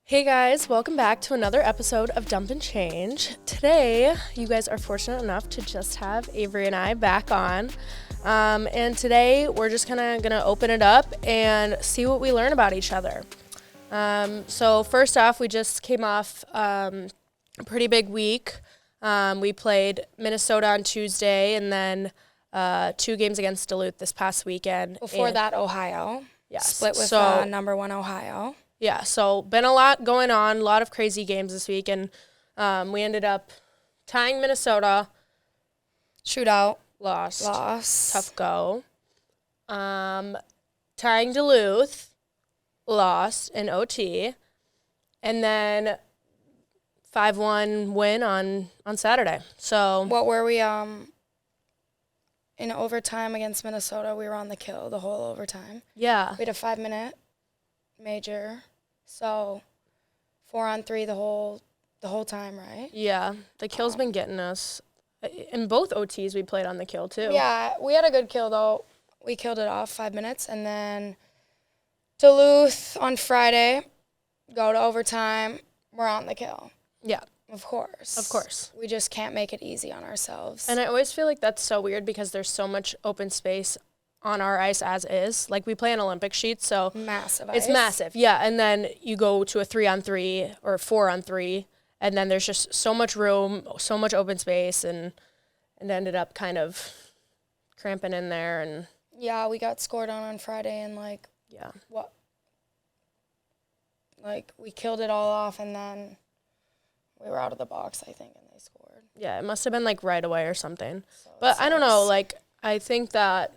Hey guys, welcome back to another episode of Dump and Change. Today, you guys are fortunate enough to just have Avery and I back on. And today, we're just kind of going to open it up and see what we learn about each other. So first off, we just came off a pretty big week. We played Minnesota on Tuesday and then 2 games against Duluth this past weekend. Before that, Ohio. Yes. Split with number 1 Ohio. Yeah, so been a lot going on, a lot of crazy games this week, and we ended up tying Minnesota. Shootout. Lost. Tough go. Tying Duluth. Lost in OT. And then 5-1 win on Saturday. So What were we, in overtime against Minnesota? We were on the kill the whole overtime. yeah. We had a 5-minute major. So 4-on-3 the whole time, right? Yeah, the kill's been getting us. In both OTs, we played on the kill, too. Yeah, we had a good kill, though. We killed it off 5 minutes. And then Duluth on Friday, go to overtime. We're on the kill. Yeah. Of course. Of course. We just can't make it easy on ourselves. And I always feel like that's so weird because there's so much open space on our ice as is. Like, we play an Olympic sheet, so Massive it's ice. massive. Yeah, and then you go to a 3-on-3 or 4-on-3, and then there's just so much room, so much open space, and ended up kind of cramping in there. And Yeah, we got scored on Friday, and yeah, we killed it all off, and then we were out of the box, I think, and they scored. yeah, it must have been like right away or something. So But I don't know, like, I think that,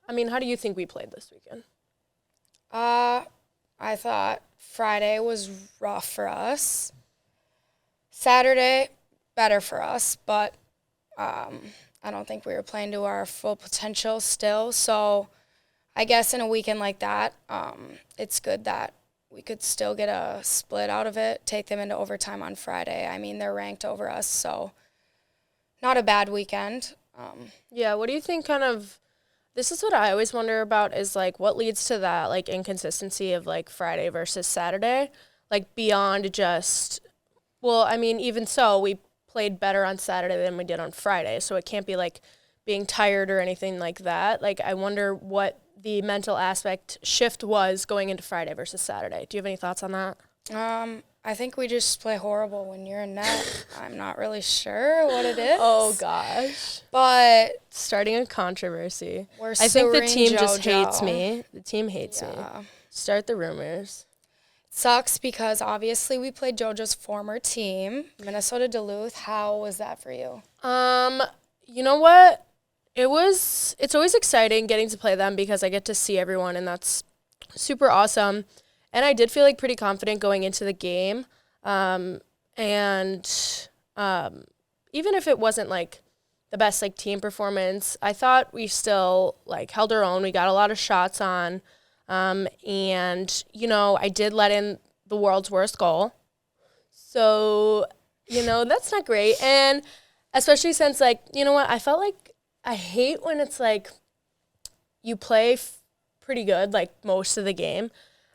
I mean, how do you think we played this weekend? I thought Friday was rough for us. Saturday, better for us, but I don't think we were playing to our full potential still. So I guess in a weekend like that, it's good that we could still get a split out of it, take them into overtime on Friday. I mean, they're ranked over us, so not a bad weekend. Yeah, what do you think kind of, this is what I always wonder about is, like, what leads to that, like, inconsistency of, like, Friday versus Saturday? Like, beyond just, well, I mean, even so, we played better on Saturday than we did on Friday, so it can't be, like, being tired or anything like that. Like, I wonder what the mental aspect shift was going into Friday versus Saturday. Do you have any thoughts on that? I think we just play horrible when you're in net. I'm not really sure what it is. Oh, gosh. But Starting a controversy. we're I think the suing team just Jojo. hates me. The team hates me. Yeah. Start the rumors. Sucks because obviously we played Jojo's former team, Minnesota Duluth. How was that for you? You know what? It's always exciting getting to play them because I get to see everyone, and that's super awesome. And I did feel like pretty confident going into the game. And even if it wasn't like the best like team performance, I thought we still like held our own. We got a lot of shots on. And, you know, I did let in the world's worst goal. So, you know, that's not great. And especially since, like, you know what, I felt like I hate when it's like you play pretty good, like, most of the game,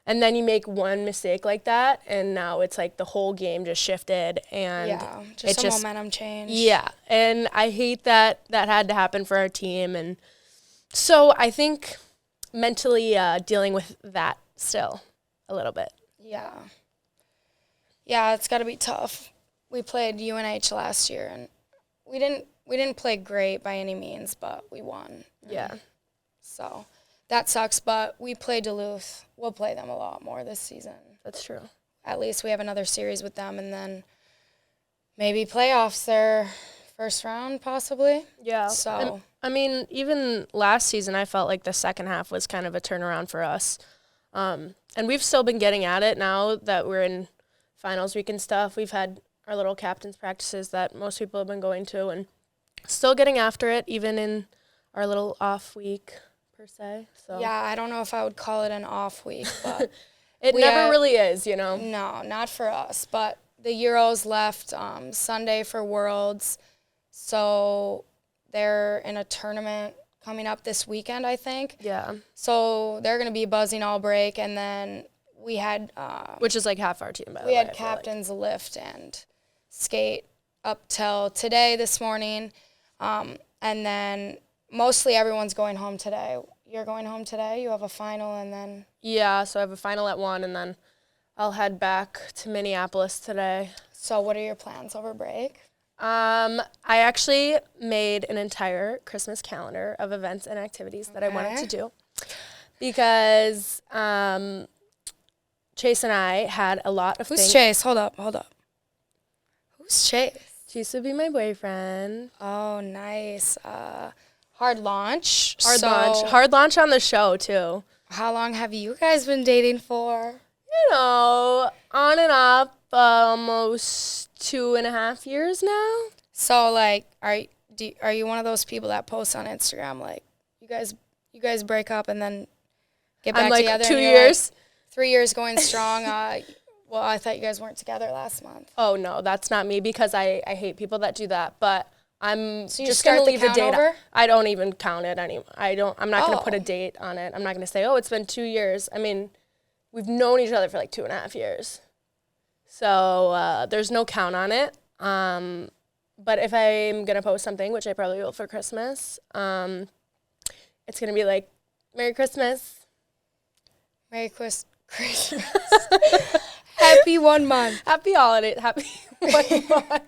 and then you make one mistake like that, and now it's like the whole game just shifted. And Yeah, just a momentum change. Yeah, and I hate that had to happen for our team. And so I think mentally dealing with that still a little bit. Yeah. Yeah, it's got to be tough. We played UNH last year, and we didn't play great by any means, but we won. Yeah. So that sucks, but we play Duluth. We'll play them a lot more this season. That's true. At least we have another series with them, and then maybe playoffs, their first round possibly. Yeah. So I mean, even last season, I felt like the second half was kind of a turnaround for us. And we've still been getting at it now that we're in finals week and stuff. We've had our little captain's practices that most people have been going to, and still getting after it, even in our little off week, per se. So yeah, I don't know if I would call it an off week, but it never really is, you know. No, not for us. But the Euros left Sunday for Worlds, so they're in a tournament coming up this weekend, I think. Yeah. So they're going to be buzzing all break, and then we had which is like half our team, by the way. We had captain's lift and skate up till today, this morning. And then mostly everyone's going home today. You're going home today? You have a final and then? Yeah, so I have a final at 1, and then I'll head back to Minneapolis today. So what are your plans over break? I actually made an entire Christmas calendar of events and activities that I wanted to do because Chase and I had a lot of things. Who's Chase? Hold up. Who's Chase? Chase would be my boyfriend. Oh, nice. Hard launch. Hard launch on the show, too. How long have you guys been dating for? You know, on and off, almost 2.5 years now. So, like, are you one of those people that posts on Instagram, like, you guys break up and then get back together? 2 years. Like, 3 years going strong. Well, I thought you guys weren't together last month. Oh, no, that's not me because I hate people that do that. But I'm so just going to leave the date. Over? I don't even count it anymore. I'm not going to put a date on it. I'm not going to say, oh, it's been 2 years. I mean, we've known each other for like 2.5 years. So there's no count on it. But if I'm going to post something, which I probably will for Christmas, it's going to be like, Merry Christmas. Merry Christmas. Happy 1 month. Happy holiday. Happy 1 month.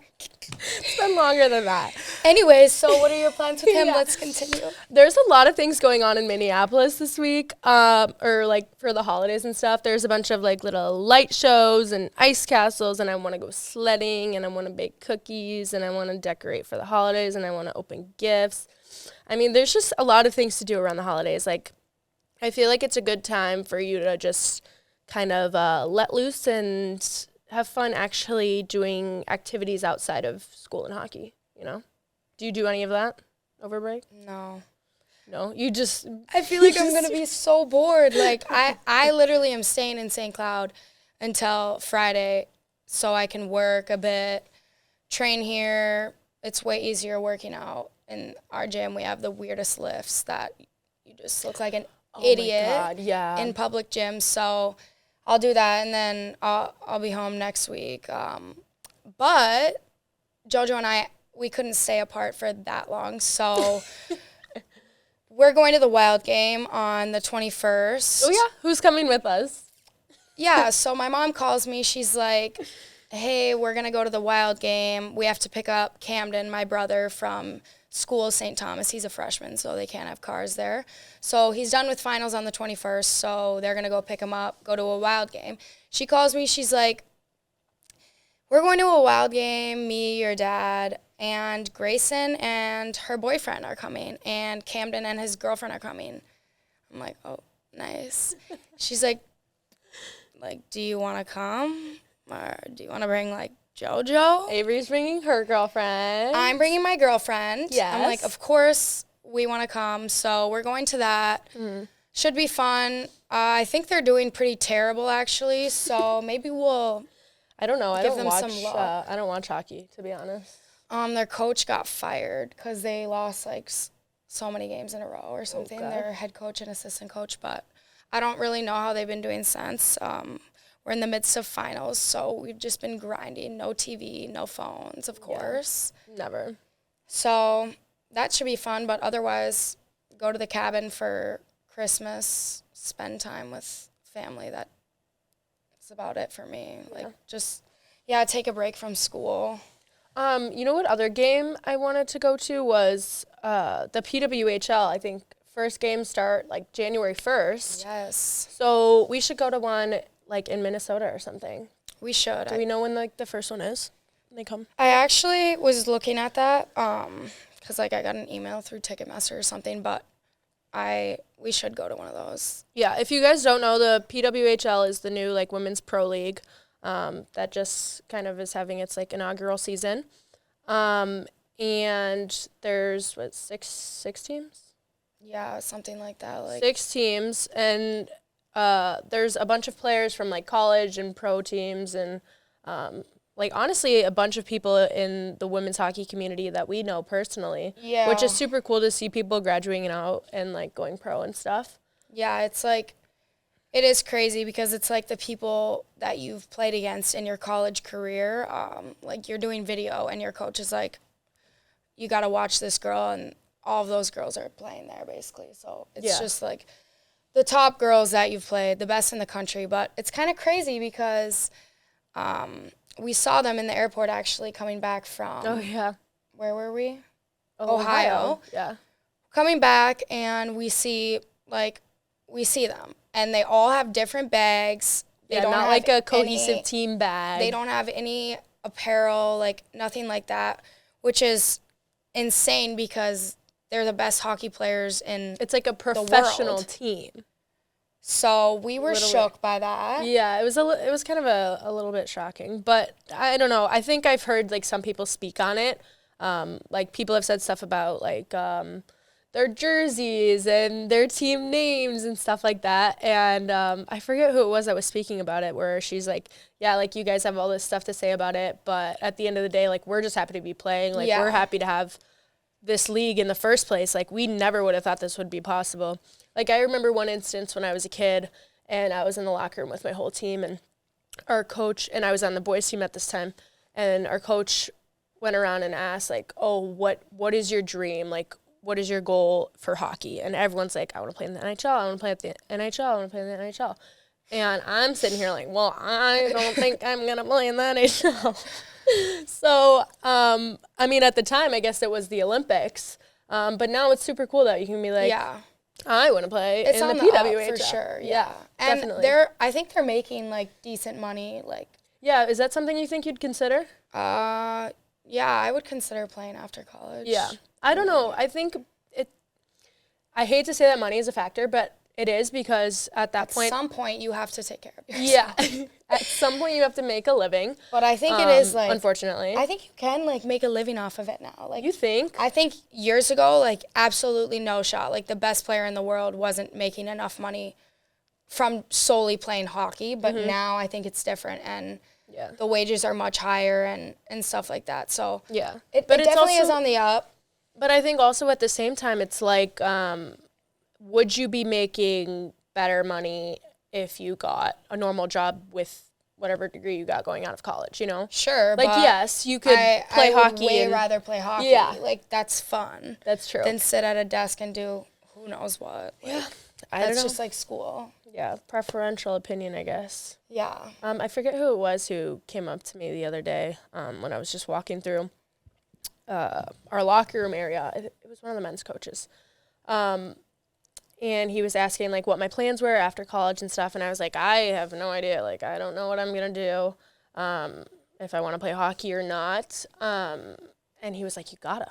It's been longer than that. Anyways, so what are your plans with him? Yeah. Let's continue. There's a lot of things going on in Minneapolis this week, or like for the holidays and stuff. There's a bunch of like little light shows and ice castles, and I want to go sledding, and I want to bake cookies, and I want to decorate for the holidays, and I want to open gifts. I mean, there's just a lot of things to do around the holidays. Like, I feel like it's a good time for you to just kind of let loose and have fun actually doing activities outside of school and hockey, you know? Do you do any of that over break? No. No? You just... I feel like I'm going to be so bored. Like, I literally am staying in St. Cloud until Friday so I can work a bit, train here. It's way easier working out. In our gym, we have the weirdest lifts that you just look like an idiot in public gyms. So I'll do that, and then I'll be home next week. But Jojo and I, we couldn't stay apart for that long, so we're going to the Wild game on the 21st. Oh, yeah? Who's coming with us? Yeah, so my mom calls me. She's like, hey, we're going to go to the Wild game. We have to pick up Camden, my brother, from school, St. Thomas. He's a freshman, so they can't have cars there. So he's done with finals on the 21st, so they're going to go pick him up, go to a Wild game. She calls me. She's like, we're going to a Wild game, me, your dad, and Grayson and her boyfriend are coming, and Camden and his girlfriend are coming. I'm like, oh, nice. She's like, do you want to come? Or do you want to bring, like, Jojo? Avery's bringing her girlfriend. I'm bringing my girlfriend. Yes. I'm like, of course we want to come, so we're going to that. Mm-hmm. Should be fun. I think they're doing pretty terrible, actually, so maybe we'll I don't know. give them some love. I don't watch hockey, to be honest. Their coach got fired because they lost, like, so many games in a row or something. Okay. Their head coach and assistant coach, but I don't really know how they've been doing since. We're in the midst of finals, so we've just been grinding. No TV, no phones, of course. Yeah, never. So that should be fun, but otherwise, go to the cabin for Christmas, spend time with family. That's about it for me. Like, take a break from school. You know what other game I wanted to go to was the PWHL. I think first games start, like, January 1st. Yes. So we should go to one, like, in Minnesota or something. We should. Do we know when, like, the first one is? When they come? I actually was looking at that because, like, I got an email through Ticketmaster or something, but we should go to one of those. Yeah, if you guys don't know, the PWHL is the new, like, women's pro league that just kind of is having its, like, inaugural season. And there's, six teams? Yeah, something like that. Like 6 teams, and there's a bunch of players from, like, college and pro teams and, like, honestly, a bunch of people in the women's hockey community that we know personally, which is super cool to see people graduating out and, like, going pro and stuff. Yeah, it's It is crazy because it's like the people that you've played against in your college career, like you're doing video and your coach is like, you got to watch this girl, and all of those girls are playing there basically. So it's just like the top girls that you've played, the best in the country. But it's kind of crazy because we saw them in the airport actually coming back from, where were we? Ohio. Yeah. Coming back, and we see them. And they all have different bags. They don't not have like a cohesive team bag. They don't have any apparel, like nothing like that, which is insane because they're the best hockey players in It's like a professional team. So we were shook by that. Yeah, it was kind of a little bit shocking, but I don't know. I think I've heard like some people speak on it. Like people have said stuff about like their jerseys and their team names and stuff like that. And I forget who it was that was speaking about it, where she's like, yeah, like you guys have all this stuff to say about it, but at the end of the day, like we're just happy to be playing. Like we're happy to have this league in the first place. Like we never would have thought this would be possible. Like I remember one instance when I was a kid and I was in the locker room with my whole team, and our coach, and I was on the boys team at this time, and our coach went around and asked like, oh, what is your dream? Like, what is your goal for hockey? And everyone's like, I want to play in the NHL. I want to play at the NHL. I want to play in the NHL. And I'm sitting here like, well, I don't think I'm going to play in the NHL. So, I mean, at the time, I guess it was the Olympics. But now it's super cool that you can be like, I want to play in the PWHL. For sure, yeah. And definitely. I think they're making, like, decent money, like. Yeah, is that something you think you'd consider? Yeah, I would consider playing after college. Yeah. I don't know. I think I hate to say that money is a factor, but it is, because at some point you have to take care of yourself. Yeah. At some point you have to make a living. But I think it is like, unfortunately. I think you can like make a living off of it now. Like, you think? I think years ago, like absolutely no shot. Like the best player in the world wasn't making enough money from solely playing hockey, but now I think it's different, and the wages are much higher and stuff like that. So it definitely is on the up. But I think also at the same time, it's like, would you be making better money if you got a normal job with whatever degree you got going out of college, you know? Sure. Like, yes, you could play hockey. I would way rather play hockey. Yeah. Like, that's fun. That's true. Than sit at a desk and do who knows what. Like, that's just like school. Yeah, preferential opinion, I guess. Yeah. I forget who it was who came up to me the other day when I was just walking through our locker room area. It was one of the men's coaches. And he was asking, like, what my plans were after college and stuff. And I was like, I have no idea. Like, I don't know what I'm going to do, if I want to play hockey or not. And he was like, you gotta.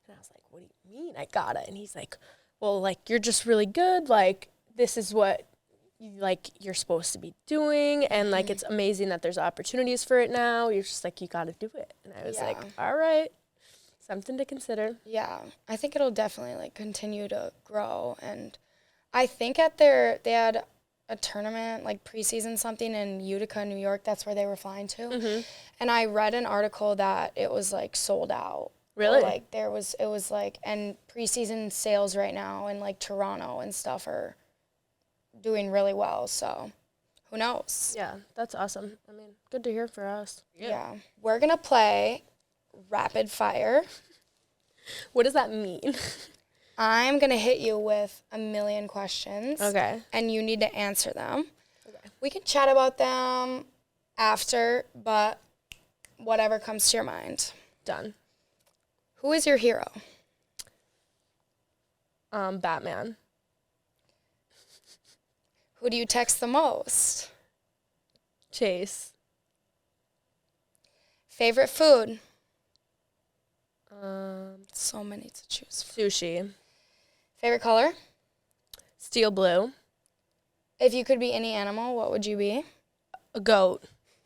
And I was like, what do you mean I gotta? And he's like, well, like, you're just really good. Like, this is what, you're supposed to be doing. And, like, it's amazing that there's opportunities for it now. You're just like, you got to do it. And I was like, all right. Something to consider. Yeah, I think it'll definitely like continue to grow, and I think they had a tournament like preseason something in Utica, New York. That's where they were flying to, and I read an article that it was like sold out. Really? Or, like it was like, and preseason sales right now in like Toronto and stuff are doing really well. So who knows? Yeah, that's awesome. I mean, good to hear for us. Yeah, we're gonna play rapid fire. What does that mean? I'm going to hit you with a million questions. Okay. And you need to answer them. Okay. We can chat about them after, but whatever comes to your mind. Done. Who is your hero? Batman. Who do you text the most? Chase. Favorite food? So many to choose from. Sushi. Favorite color? Steel blue. If you could be any animal, what would you be? A goat.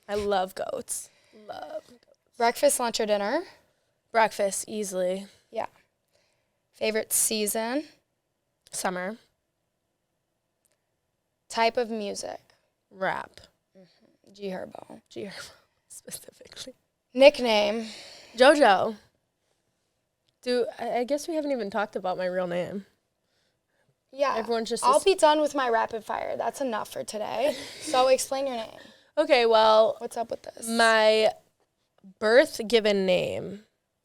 I love goats. Love goats. Breakfast, lunch, or dinner? Breakfast, easily. Yeah. Favorite season? Summer. Type of music? Rap. G Herbo. G Herbo, specifically. Nickname? Jojo. I guess we haven't even talked about my real name. Yeah. Everyone's just I'll be done with my rapid fire. That's enough for today. So explain your name. Okay, well, What's up with this? my birth given name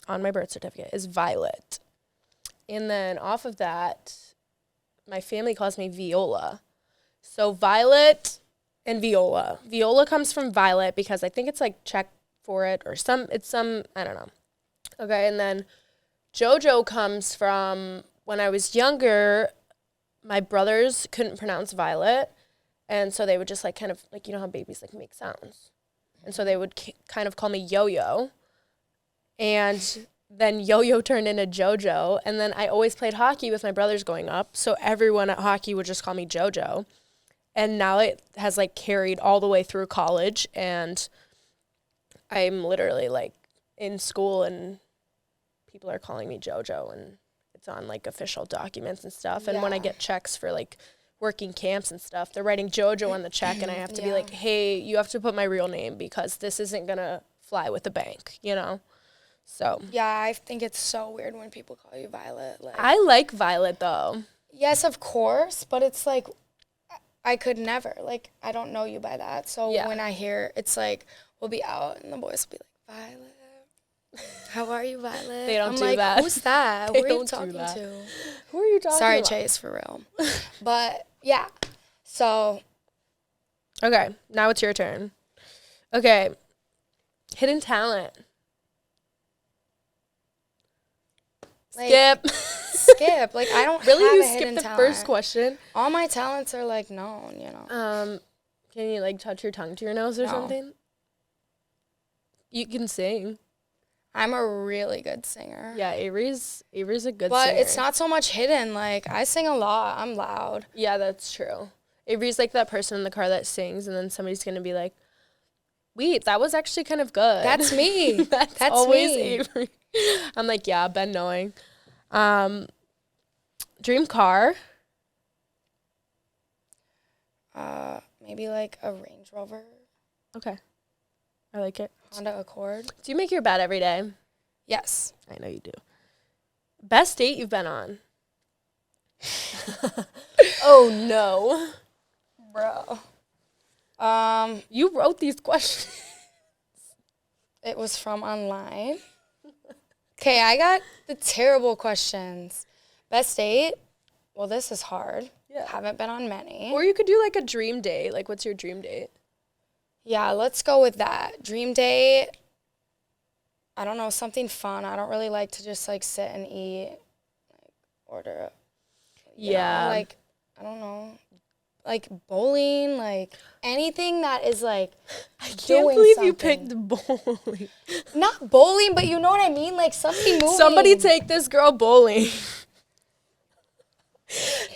on my birth certificate is Violet. And then off of that, my family calls me Viola. So Violet and Viola. Viola comes from Violet because I think it's like Czech for it or I don't know. Okay, and then Jojo comes from when I was younger, my brothers couldn't pronounce Violet. And so they would just like kind of like, you know how babies like make sounds. And so they would kind of call me Yo-Yo. And then Yo-Yo turned into Jojo. And then I always played hockey with my brothers growing up. So everyone at hockey would just call me Jojo. And now it has like carried all the way through college. And I'm literally like in school and people are calling me Jojo. And it's on like official documents and stuff. And when I get checks for like working camps and stuff, they're writing Jojo on the check. And I have to be like, hey, you have to put my real name because this isn't going to fly with the bank, you know? So yeah, I think it's so weird when people call you Violet. Like, I like Violet though. yes, of course, but it's like I could never. Like, I don't know you by that. So when I hear it's like we'll be out and the boys will be like, Violet, how are you, Violet? They don't I'm do like, that. who's that? They Who are you don't do talking that. to? Who are you talking Sorry, about? Chase, for real. But yeah, so Okay, now it's your turn. Okay, hidden talent. like, Skip. skip. Like, I don't Really, have you a hidden skipped the talent. first question. All my talents are like known, you know. Can you like touch your tongue to your nose or No. something? You can sing. I'm a really good singer. Yeah, Avery's a good But singer. it's not so much hidden. Like, I sing a lot. I'm loud. Yeah, that's true. Avery's like that person in the car that sings, and then somebody's gonna be like, "Wait, that was actually kind of good." That's me. That's always me. Avery. I'm like, yeah, been knowing. Dream car. Maybe like a Range Rover, Okay, I like it. Honda Accord. Do you make your bed every day? Yes. I know you do. Best date you've been on? Oh no, Bro. you wrote these questions. It was from online. Okay, I got the terrible questions. Best date? Well, this is hard. Yeah. Haven't been on many. Or you could do like a dream date. Like, what's your dream date? Yeah, let's go with that. Dream date. I don't know, something fun. I don't really like to just like sit and eat, like order. You know, like, I don't know, like bowling, like anything that is like. I can't believe you something. picked bowling. Not bowling, but you know what I mean, like something moving. Somebody take this girl bowling.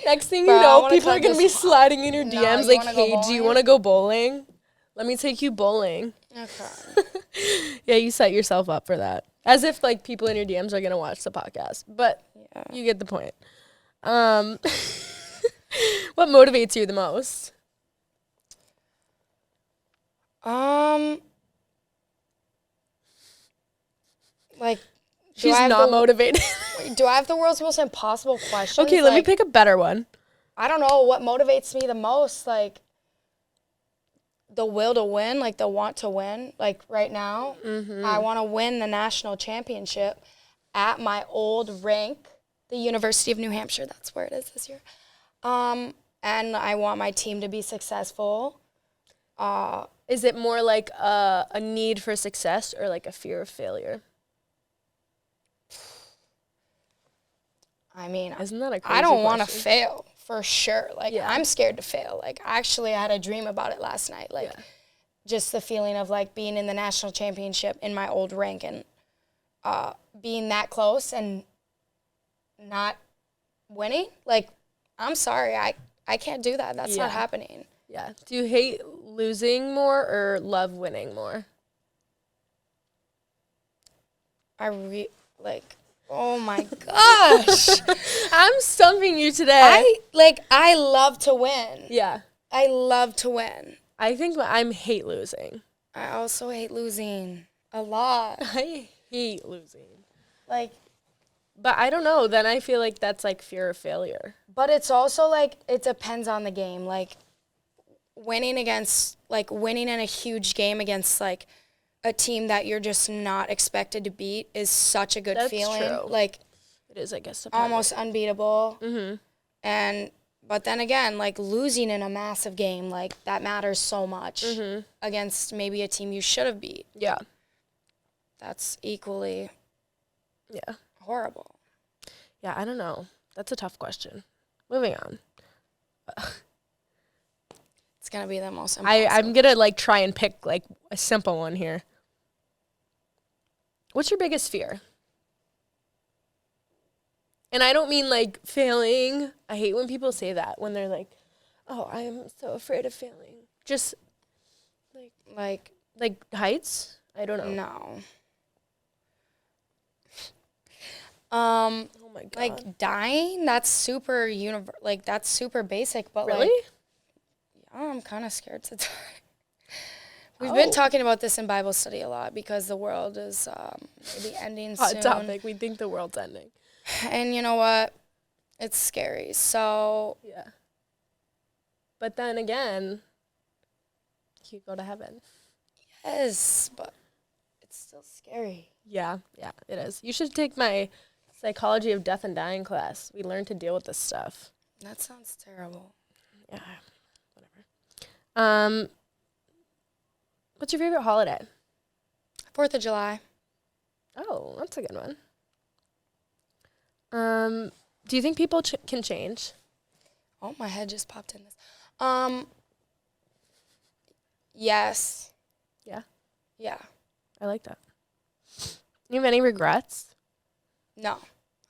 Next thing you Bro, I know, wanna people are cut going to be this- sliding in your No, DMs you like, wanna go hey, do you bowling? want to go bowling? Let me take you bowling. Okay. Yeah, you set yourself up for that. As if like people in your DMs are going to watch the podcast. But Yeah. you get the point. What motivates you the most? Like, She's not motivated. do I have the world's most impossible questions? Okay, let me Like, pick a better one. I don't know what motivates me the most. Like, the will to win, like the want to win. Like right now, I want to win the national championship at my old rink, the University of New Hampshire. That's where it is this year. And I want my team to be successful. Is it more like a need for success or like a fear of failure? I mean, Isn't that a crazy I don't want to question? fail for sure. Like, Yeah. I'm scared to fail. Like, actually, I had a dream about it last night. Like, just the feeling of like being in the national championship in my old rank and being that close and not winning. Like, I'm sorry, I can't do that. That's not happening. Yeah. Do you hate losing more or love winning more? Oh my gosh. I'm stumping you today. I love to win. Yeah. I love to win. I think I'm hate losing. I also hate losing a lot. I hate losing. Like, But I don't know. Then I feel like that's like fear of failure. But it's also like it depends on the game. Like winning in a huge game against like a team that you're just not expected to beat is such a good feeling. True. Like it is, I guess, almost unbeatable. But then again, like losing in a massive game, like that matters so much against maybe a team you should have beat. Yeah. That's equally horrible. Yeah, I don't know. That's a tough question. Moving on. It's going to be the most impossible. I'm going to like try and pick like a simple one here. What's your biggest fear? And I don't mean like failing. I hate when people say that when they're like, "Oh, I am so afraid of failing." Just like heights? I don't know. No. Oh my God. Like dying, that's super that's super basic, but really? Like, yeah, I'm kind of scared to die. We've been talking about this in Bible study a lot because the world is maybe ending soon. Hot topic. We think the world's ending. And you know what? It's scary. So yeah. But then again, you go to heaven. Yes, but it's still scary. Yeah, it is. You should take my psychology of death and dying class. We learn to deal with this stuff. That sounds terrible. Yeah, whatever. What's your favorite holiday? 4th of July. Oh, that's a good one. Do you think people can change? Oh, my head just popped in this. Yes. Yeah? Yeah. I like that. You have any regrets? No.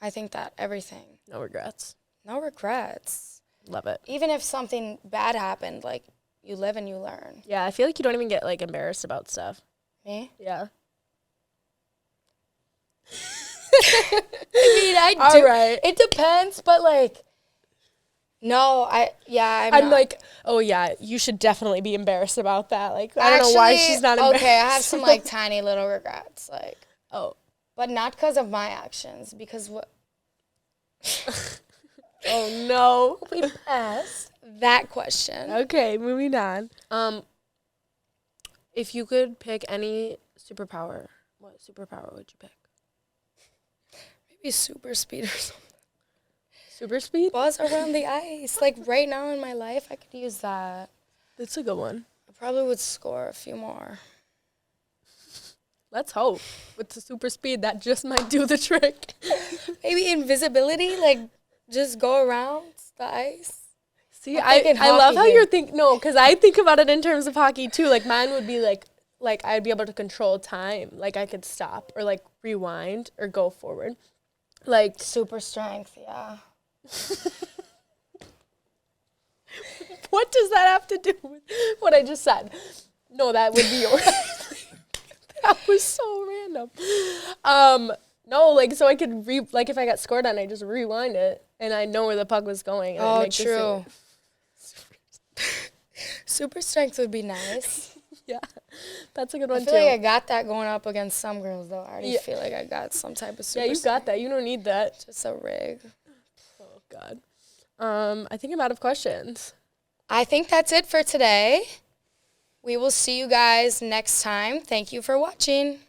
I think that everything. No regrets. No regrets. Love it. Even if something bad happened, like, you live and you learn. Yeah, I feel like you don't even get, like, embarrassed about stuff. Me? Yeah. I mean, I do. All right. It depends, but, like, no, I'm like, oh, yeah, you should definitely be embarrassed about that. Like, I don't know why she's not embarrassed. Okay, I have some, like, tiny little regrets, like. Oh. But not because of my actions, because what. Oh, no. We passed that question. Okay, moving on. If you could pick any superpower, what superpower would you pick? Maybe super speed or something. Super speed? Buzz around the ice. Like right now in my life, I could use that. That's a good one. I probably would score a few more. Let's hope. With the super speed, that just might do the trick. Maybe invisibility, like just go around the ice. See, I love how you're thinking. No, because I think about it in terms of hockey too. Like mine would be like I'd be able to control time. Like I could stop or like rewind or go forward. Like super strength, yeah. What does that have to do with what I just said? No, that would be yours. That was so random. No, like so I could if I got scored on, I just rewind it and I know where the puck was going. And oh, true. Super strength would be nice. Yeah, that's a good one too. I feel like I got that going up against some girls though. I already feel like I got some type of super. Yeah, you got that. You don't need that. Just a rig. Oh God. I think I'm out of questions. I think that's it for today. We will see you guys next time. Thank you for watching.